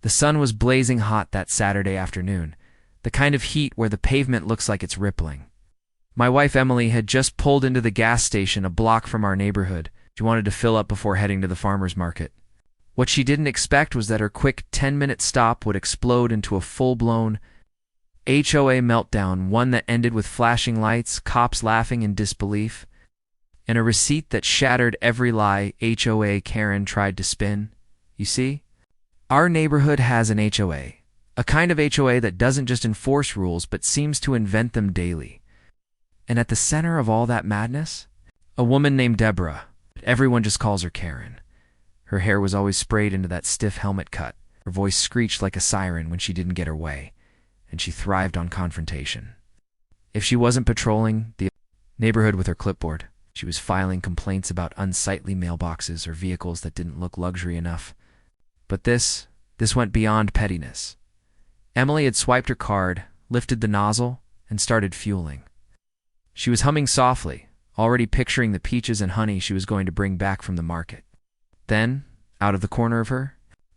The sun was blazing hot that Saturday afternoon, the kind of heat where the pavement looks like it's rippling. My wife Emily had just pulled into the gas station a block from our neighborhood. She wanted to fill up before heading to the farmer's market. What she didn't expect was that her quick 10-minute stop would explode into a full-blown HOA meltdown, one that ended with flashing lights, cops laughing in disbelief, and a receipt that shattered every lie HOA Karen tried to spin. You see, our neighborhood has an HOA, a kind of HOA that doesn't just enforce rules but seems to invent them daily. And at the center of all that madness, a woman named Deborah. Everyone just calls her Karen. Her hair was always sprayed into that stiff helmet cut. Her voice screeched like a siren when she didn't get her way, and she thrived on confrontation. If she wasn't patrolling the neighborhood with her clipboard, she was filing complaints about unsightly mailboxes or vehicles that didn't look luxury enough. But this went beyond pettiness. Emily had swiped her card, lifted the nozzle, and started fueling. She was humming softly, already picturing the peaches and honey she was going to bring back from the market. Then, out of the corner of her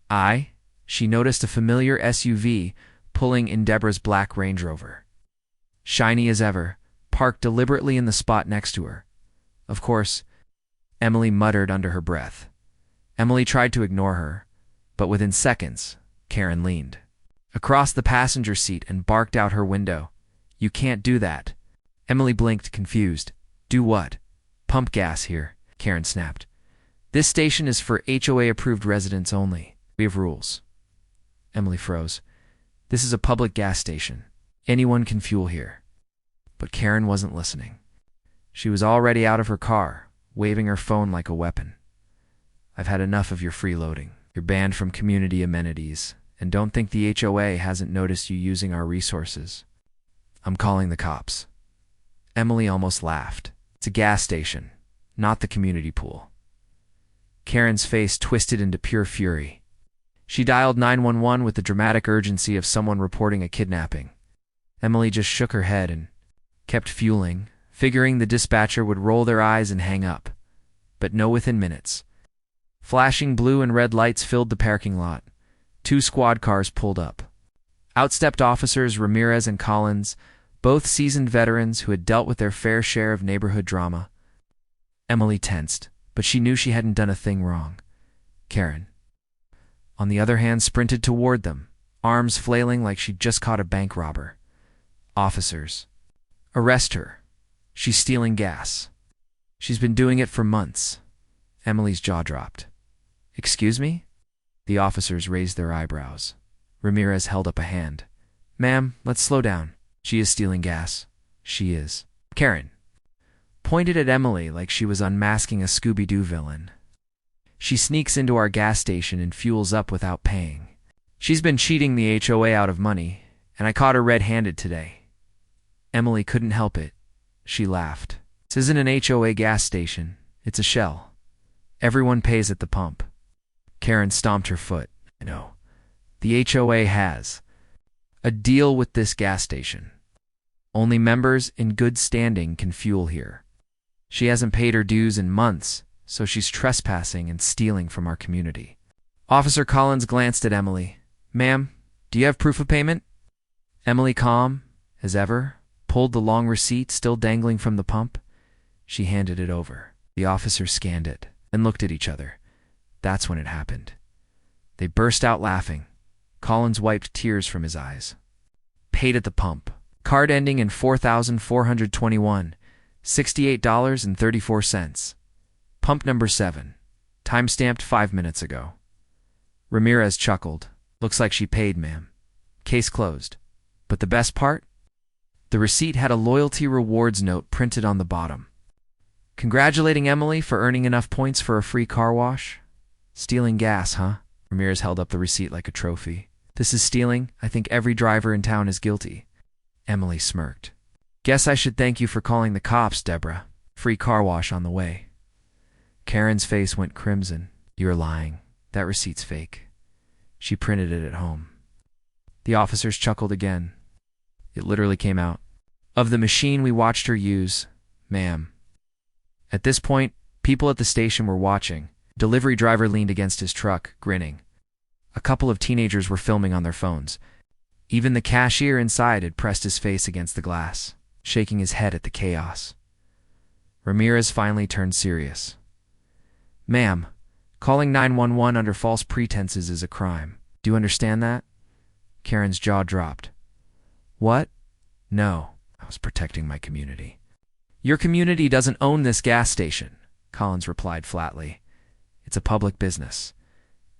eye, she noticed a familiar SUV pulling in Deborah's black Range Rover. Shiny as ever, parked deliberately in the spot next to her. Of course, Emily muttered under her breath. Emily tried to ignore her, but within seconds, Karen leaned across the passenger seat and barked out her window. "You can't do that." Emily blinked, confused. "Do what?" "Pump gas here," Karen snapped. "This station is for HOA-approved residents only. We have rules." Emily froze. "This is a public gas station. Anyone can fuel here." But Karen wasn't listening. She was already out of her car, waving her phone like a weapon. "I've had enough of your freeloading. You're banned from community amenities, and don't think the HOA hasn't noticed you using our resources. I'm calling the cops." Emily almost laughed. "It's a gas station, not the community pool." Karen's face twisted into pure fury. She dialed 911 with the dramatic urgency of someone reporting a kidnapping. Emily just shook her head and kept fueling, figuring the dispatcher would roll their eyes and hang up. But no, within minutes. Flashing blue and red lights filled the parking lot. 2 squad cars pulled up. Out stepped officers Ramirez and Collins, both seasoned veterans who had dealt with their fair share of neighborhood drama. Emily tensed, but she knew she hadn't done a thing wrong. Karen, on the other hand, sprinted toward them, arms flailing like she'd just caught a bank robber. "Officers, arrest her. She's stealing gas. She's been doing it for months." Emily's jaw dropped. "Excuse me?" The officers raised their eyebrows. Ramirez held up a hand. "Ma'am, let's slow down. She is stealing gas. She is." Karen pointed at Emily like she was unmasking a Scooby-Doo villain. "She sneaks into our gas station and fuels up without paying. She's been cheating the HOA out of money, and I caught her red-handed today." Emily couldn't help it. She laughed. "This isn't an HOA gas station. It's a shell. Everyone pays at the pump." Karen stomped her foot. "I know. The HOA has a deal with this gas station. Only members in good standing can fuel here. She hasn't paid her dues in months, so she's trespassing and stealing from our community." Officer Collins glanced at Emily. "Ma'am, do you have proof of payment?" Emily, calm as ever, pulled the long receipt still dangling from the pump. She handed it over. The officers scanned it and looked at each other. That's when it happened. They burst out laughing. Collins wiped tears from his eyes. "Paid at the pump. Card ending in 4,421. $68.34. Pump number 7. Time-stamped 5 minutes ago." Ramirez chuckled. "Looks like she paid, ma'am. Case closed." But the best part? The receipt had a loyalty rewards note printed on the bottom. Congratulating Emily for earning enough points for a free car wash. "Stealing gas, huh?" Ramirez held up the receipt like a trophy. "This is stealing. I think every driver in town is guilty." Emily smirked. "Guess I should thank you for calling the cops, Deborah. Free car wash on the way." Karen's face went crimson. "You're lying. That receipt's fake. She printed it at home." The officers chuckled again. "It literally came out of the machine we watched her use, ma'am." At this point, people at the station were watching. Delivery driver leaned against his truck, grinning. A couple of teenagers were filming on their phones. Even the cashier inside had pressed his face against the glass, shaking his head at the chaos. Ramirez finally turned serious. "Ma'am, calling 911 under false pretenses is a crime. Do you understand that?" Karen's jaw dropped. "What? No, I was protecting my community." "Your community doesn't own this gas station," Collins replied flatly. "It's a public business,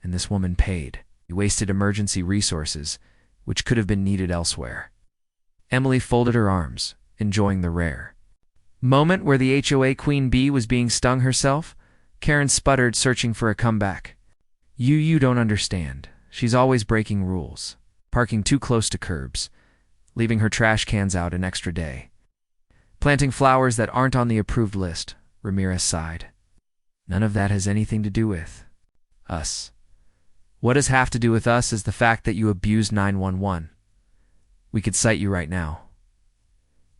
and this woman paid. You wasted emergency resources, which could have been needed elsewhere." Emily folded her arms, enjoying the rare moment where the HOA Queen Bee was being stung herself. Karen sputtered, searching for a comeback. You don't understand. She's always breaking rules, parking too close to curbs, leaving her trash cans out an extra day, planting flowers that aren't on the approved list." Ramirez sighed. "None of that has anything to do with us. What does have to do with us is the fact that you abused 911. We could cite you right now."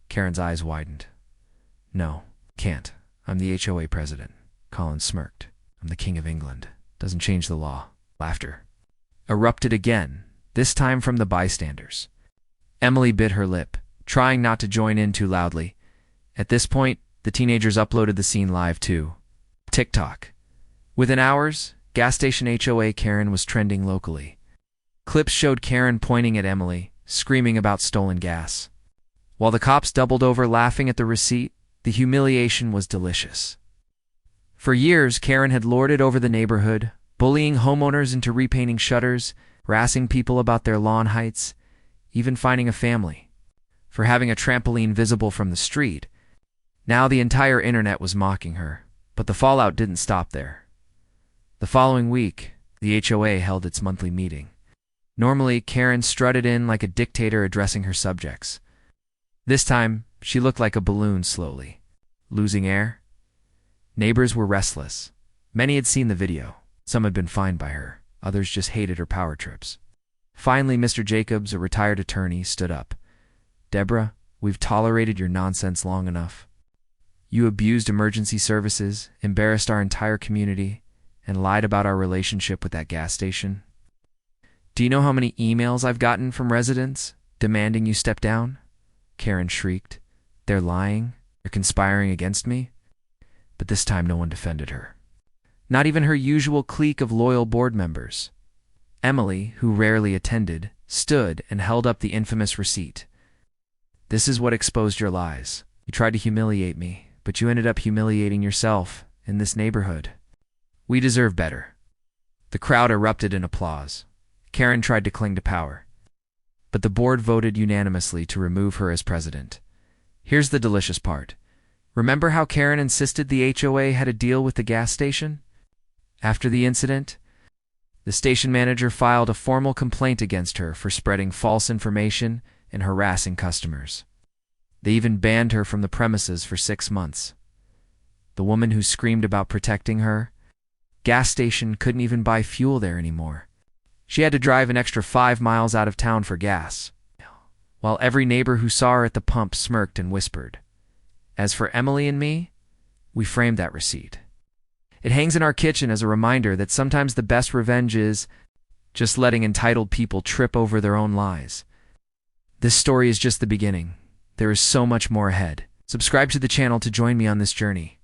Karen's eyes widened. "No, can't. I'm the HOA president." Collins smirked. "I'm the King of England. Doesn't change the law." Laughter erupted again, this time from the bystanders. Emily bit her lip, trying not to join in too loudly. At this point, the teenagers uploaded the scene live to TikTok. Within hours, gas station HOA Karen was trending locally. Clips showed Karen pointing at Emily, screaming about stolen gas. While the cops doubled over laughing at the receipt, the humiliation was delicious. For years, Karen had lorded over the neighborhood, bullying homeowners into repainting shutters, harassing people about their lawn heights, even finding a family for having a trampoline visible from the street. Now the entire internet was mocking her, but the fallout didn't stop there. The following week, the HOA held its monthly meeting. Normally, Karen strutted in like a dictator addressing her subjects. This time, she looked like a balloon slowly losing air. Neighbors were restless. Many had seen the video. Some had been fined by her. Others just hated her power trips. Finally, Mr. Jacobs, a retired attorney, stood up. "Deborah, we've tolerated your nonsense long enough. You abused emergency services, embarrassed our entire community, and lied about our relationship with that gas station. Do you know how many emails I've gotten from residents demanding you step down?" Karen shrieked. "They're lying. They're conspiring against me." But this time no one defended her. Not even her usual clique of loyal board members. Emily, who rarely attended, stood and held up the infamous receipt. "This is what exposed your lies. You tried to humiliate me, but you ended up humiliating yourself in this neighborhood. We deserve better." The crowd erupted in applause. Karen tried to cling to power, but the board voted unanimously to remove her as president. Here's the delicious part. Remember how Karen insisted the HOA had a deal with the gas station? After the incident, the station manager filed a formal complaint against her for spreading false information and harassing customers. They even banned her from the premises for 6 months. The woman who screamed about protecting her gas station couldn't even buy fuel there anymore. She had to drive an extra 5 miles out of town for gas, while every neighbor who saw her at the pump smirked and whispered. As for Emily and me, we framed that receipt. It hangs in our kitchen as a reminder that sometimes the best revenge is just letting entitled people trip over their own lies. This story is just the beginning. There is so much more ahead. Subscribe to the channel to join me on this journey.